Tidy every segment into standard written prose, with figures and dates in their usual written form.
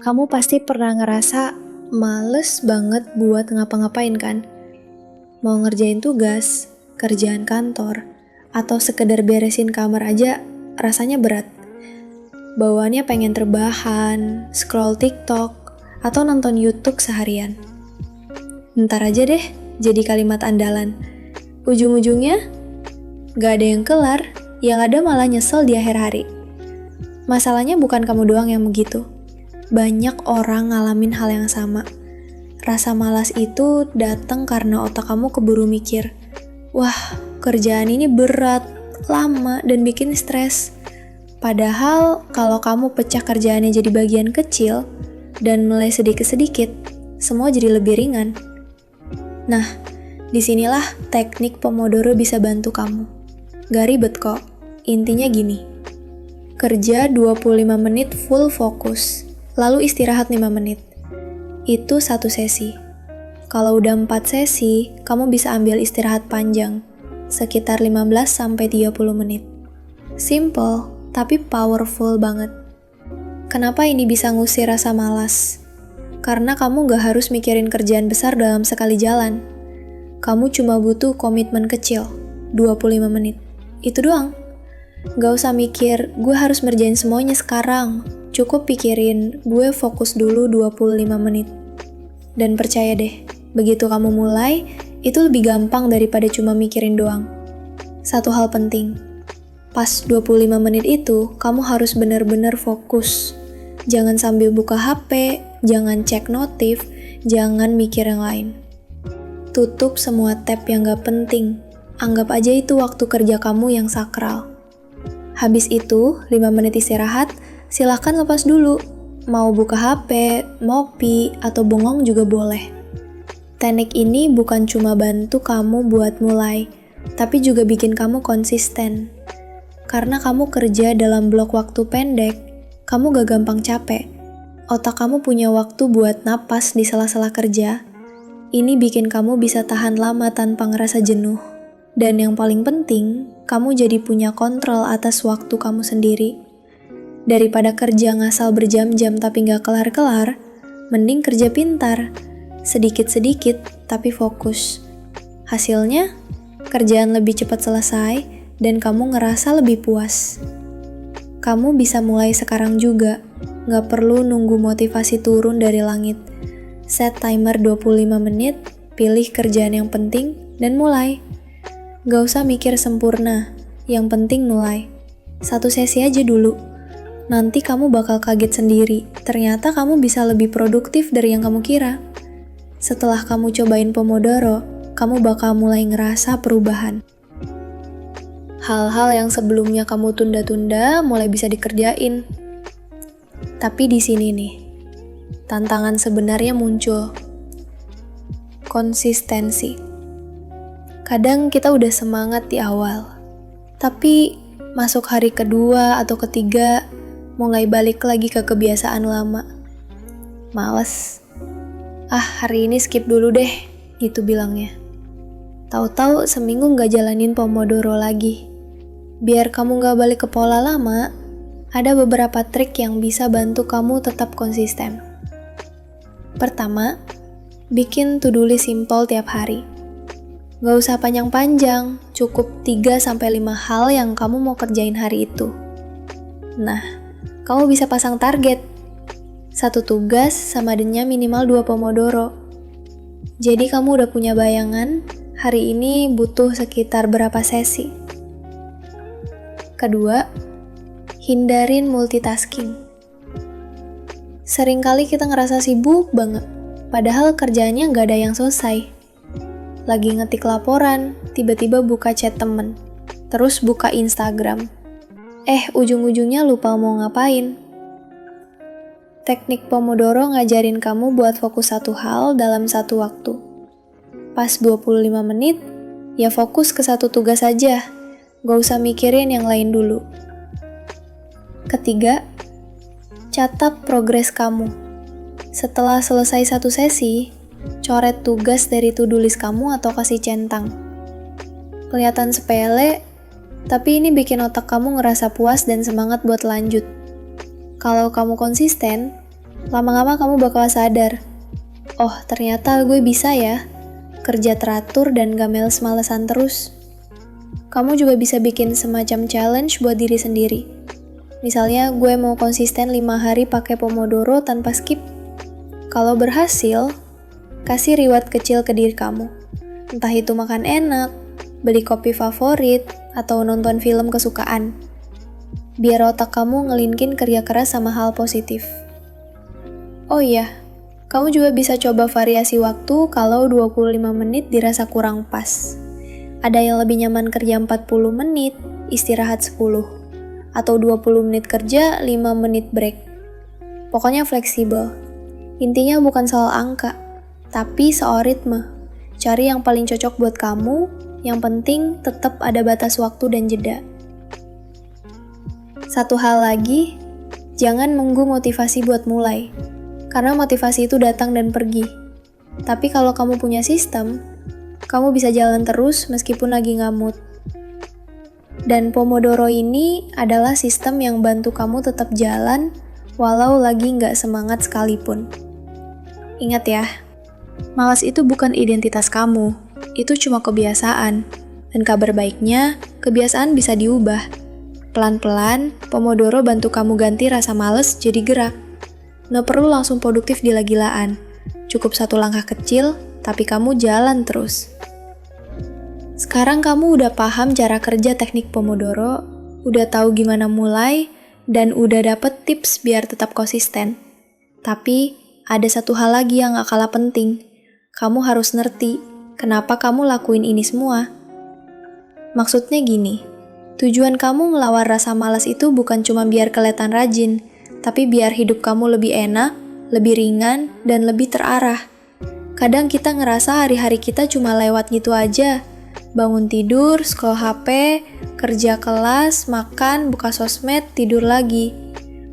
Kamu pasti pernah ngerasa males banget buat ngapa-ngapain kan? Mau ngerjain tugas, kerjaan kantor, atau sekedar beresin kamar aja rasanya berat. Bawaannya pengen terbahan, scroll TikTok, atau nonton YouTube seharian. Ntar aja deh jadi kalimat andalan. Ujung-ujungnya gak ada yang kelar, yang ada malah nyesel di akhir hari. Masalahnya bukan kamu doang yang begitu. Banyak orang ngalamin hal yang sama. Rasa malas itu datang karena otak kamu keburu mikir, wah, kerjaan ini berat, lama, dan bikin stres. Padahal kalau kamu pecah kerjaannya jadi bagian kecil dan mulai sedikit-sedikit, semua jadi lebih ringan. Nah, disinilah teknik Pomodoro bisa bantu kamu. Gak ribet kok, intinya gini. Kerja 25 menit full fokus, lalu istirahat 5 menit. Itu satu sesi. Kalau udah 4 sesi, kamu bisa ambil istirahat panjang, sekitar 15-30 menit. Simple, tapi powerful banget. Kenapa ini bisa ngusir rasa malas? Karena kamu gak harus mikirin kerjaan besar dalam sekali jalan. Kamu cuma butuh komitmen kecil, 25 menit. Itu doang. Gak usah mikir, gue harus ngerjain semuanya sekarang. Cukup pikirin, gue fokus dulu 25 menit. Dan percaya deh, begitu kamu mulai, itu lebih gampang daripada cuma mikirin doang. Satu hal penting, pas 25 menit itu, kamu harus benar-benar fokus. Jangan sambil buka HP, jangan cek notif, jangan mikir yang lain. Tutup semua tab yang gak penting. Anggap aja itu waktu kerja kamu yang sakral. Habis itu, 5 menit istirahat, silahkan lepas dulu. Mau buka HP, ngopi, atau bengong juga boleh. Teknik ini bukan cuma bantu kamu buat mulai, tapi juga bikin kamu konsisten. Karena kamu kerja dalam blok waktu pendek, kamu gak gampang capek. Otak kamu punya waktu buat napas di sela-sela kerja. Ini bikin kamu bisa tahan lama tanpa ngerasa jenuh. Dan yang paling penting, kamu jadi punya kontrol atas waktu kamu sendiri. Daripada kerja ngasal berjam-jam tapi gak kelar-kelar, mending kerja pintar. Sedikit-sedikit tapi fokus. Hasilnya, kerjaan lebih cepat selesai dan kamu ngerasa lebih puas. Kamu bisa mulai sekarang juga, gak perlu nunggu motivasi turun dari langit. Set timer 25 menit, pilih kerjaan yang penting, dan mulai. Gak usah mikir sempurna, yang penting mulai. Satu sesi aja dulu. Nanti kamu bakal kaget sendiri, ternyata kamu bisa lebih produktif dari yang kamu kira. Setelah kamu cobain Pomodoro, kamu bakal mulai ngerasa perubahan. Hal-hal yang sebelumnya kamu tunda-tunda mulai bisa dikerjain. Tapi di sini nih, tantangan sebenarnya muncul. Konsistensi. Kadang kita udah semangat di awal, tapi masuk hari kedua atau ketiga, mulai balik lagi ke kebiasaan lama. Males. Hari ini skip dulu deh, gitu bilangnya. Tahu-tahu seminggu gak jalanin Pomodoro lagi. Biar kamu gak balik ke pola lama, ada beberapa trik yang bisa bantu kamu tetap konsisten. Pertama, bikin to-do list simple tiap hari. Gak usah panjang-panjang, cukup 3-5 hal yang kamu mau kerjain hari itu. Nah, kamu bisa pasang target. 1 tugas sama dennya minimal 2 Pomodoro. Jadi kamu udah punya bayangan, hari ini butuh sekitar berapa sesi. Kedua, hindarin multitasking. Seringkali kita ngerasa sibuk banget, padahal kerjaannya gak ada yang selesai. Lagi ngetik laporan, tiba-tiba buka chat temen, terus buka Instagram. Ujung-ujungnya lupa mau ngapain. Teknik Pomodoro ngajarin kamu buat fokus satu hal dalam satu waktu. Pas 25 menit, ya fokus ke satu tugas aja, gak usah mikirin yang lain dulu. Ketiga, catat progres kamu. Setelah selesai satu sesi, coret tugas dari to-do list kamu atau kasih centang. Kelihatan sepele, tapi ini bikin otak kamu ngerasa puas dan semangat buat lanjut. Kalau kamu konsisten, Lama-lama kamu bakal sadar, oh ternyata gue bisa ya, kerja teratur dan gak males-malesan terus. Kamu juga bisa bikin semacam challenge buat diri sendiri. Misalnya gue mau konsisten 5 hari pakai Pomodoro tanpa skip. Kalau berhasil, kasih reward kecil ke diri kamu. Entah itu makan enak, beli kopi favorit, atau nonton film kesukaan. Biar otak kamu ngelinkin kerja keras sama hal positif. Oh iya, kamu juga bisa coba variasi waktu kalau 25 menit dirasa kurang pas. Ada yang lebih nyaman kerja 40 menit, istirahat 10. Atau 20 menit kerja, 5 menit break. Pokoknya fleksibel. Intinya bukan soal angka, tapi soal ritme. Cari yang paling cocok buat kamu, yang penting tetap ada batas waktu dan jeda. Satu hal lagi, jangan nunggu motivasi buat mulai. Karena motivasi itu datang dan pergi. Tapi kalau kamu punya sistem, kamu bisa jalan terus meskipun lagi nggak mood. Dan Pomodoro ini adalah sistem yang bantu kamu tetap jalan walau lagi nggak semangat sekalipun. Ingat ya, malas itu bukan identitas kamu, itu cuma kebiasaan. Dan kabar baiknya, kebiasaan bisa diubah. Pelan-pelan, Pomodoro bantu kamu ganti rasa malas jadi gerak. Nggak perlu langsung produktif gila-gilaan. Cukup satu langkah kecil, tapi kamu jalan terus. Sekarang kamu udah paham cara kerja teknik Pomodoro, udah tahu gimana mulai, dan udah dapet tips biar tetap konsisten. Tapi, ada satu hal lagi yang gak kalah penting. Kamu harus ngerti, kenapa kamu lakuin ini semua. Maksudnya gini, tujuan kamu ngelawan rasa malas itu bukan cuma biar kelihatan rajin, tapi biar hidup kamu lebih enak, lebih ringan, dan lebih terarah. Kadang kita ngerasa hari-hari kita cuma lewat gitu aja. Bangun tidur, scroll HP, kerja kelas, makan, buka sosmed, tidur lagi.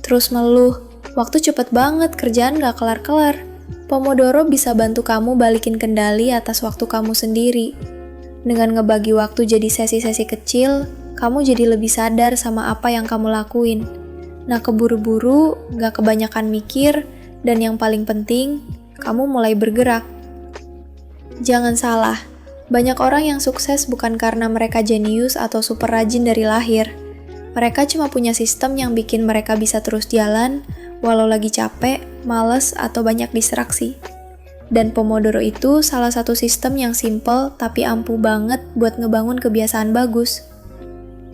Terus meluh, waktu cepet banget, kerjaan gak kelar-kelar. Pomodoro bisa bantu kamu balikin kendali atas waktu kamu sendiri. Dengan ngebagi waktu jadi sesi-sesi kecil, kamu jadi lebih sadar sama apa yang kamu lakuin. Nah, keburu-buru, gak kebanyakan mikir, dan yang paling penting, kamu mulai bergerak. Jangan salah, banyak orang yang sukses bukan karena mereka jenius atau super rajin dari lahir. Mereka cuma punya sistem yang bikin mereka bisa terus jalan, walau lagi capek, males, atau banyak distraksi. Dan Pomodoro itu salah satu sistem yang simple tapi ampuh banget buat ngebangun kebiasaan bagus.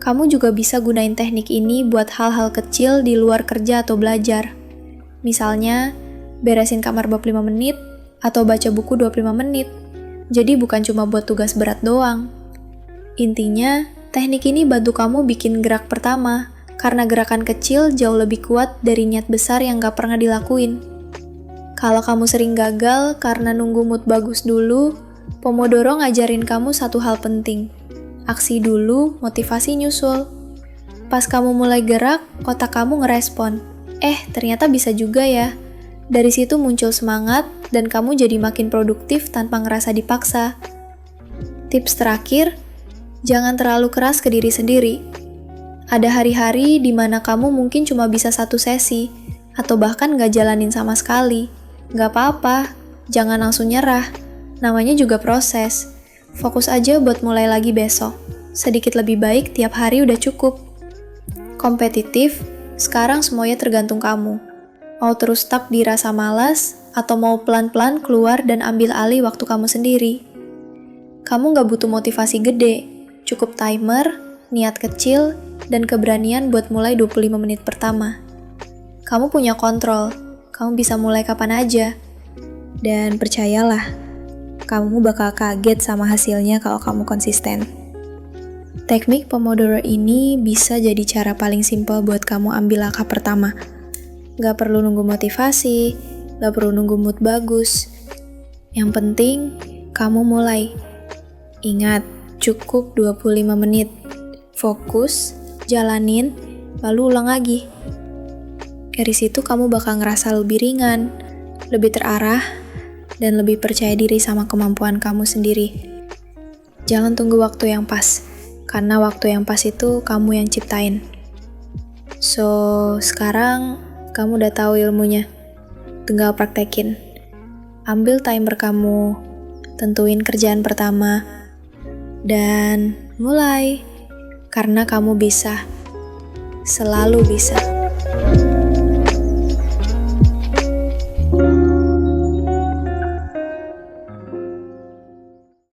Kamu juga bisa gunain teknik ini buat hal-hal kecil di luar kerja atau belajar. Misalnya, beresin kamar 25 menit atau baca buku 25 menit. Jadi bukan cuma buat tugas berat doang. Intinya, teknik ini bantu kamu bikin gerak pertama, karena gerakan kecil jauh lebih kuat dari niat besar yang gak pernah dilakuin. Kalau kamu sering gagal karena nunggu mood bagus dulu, Pomodoro ngajarin kamu satu hal penting. Aksi dulu, motivasi nyusul. Pas kamu mulai gerak, otak kamu ngerespon. Ternyata bisa juga ya. Dari situ muncul semangat, dan kamu jadi makin produktif tanpa ngerasa dipaksa. Tips terakhir, jangan terlalu keras ke diri sendiri. Ada hari-hari di mana kamu mungkin cuma bisa satu sesi, atau bahkan gak jalanin sama sekali. Gak apa-apa, jangan langsung nyerah. Namanya juga proses. Fokus aja buat mulai lagi besok. Sedikit lebih baik tiap hari udah cukup. Kompetitif, sekarang semuanya tergantung kamu. Mau terus stuck di rasa malas, atau mau pelan-pelan keluar dan ambil alih waktu kamu sendiri. Kamu gak butuh motivasi gede, cukup timer, niat kecil, dan keberanian buat mulai 25 menit pertama. Kamu punya kontrol, kamu bisa mulai kapan aja. Dan percayalah, kamu bakal kaget sama hasilnya kalau kamu konsisten. Teknik Pomodoro ini bisa jadi cara paling simpel buat kamu ambil langkah pertama. Gak perlu nunggu motivasi, gak perlu nunggu mood bagus. Yang penting, kamu mulai. Ingat, cukup 25 menit. Fokus, jalanin, lalu ulang lagi. Dari situ kamu bakal ngerasa lebih ringan, lebih terarah, dan lebih percaya diri sama kemampuan kamu sendiri. Jangan tunggu waktu yang pas, karena waktu yang pas itu kamu yang ciptain. So, sekarang kamu udah tahu ilmunya. tinggal praktekin. Ambil timer kamu, tentuin kerjaan pertama, dan mulai. Karena kamu bisa, selalu bisa.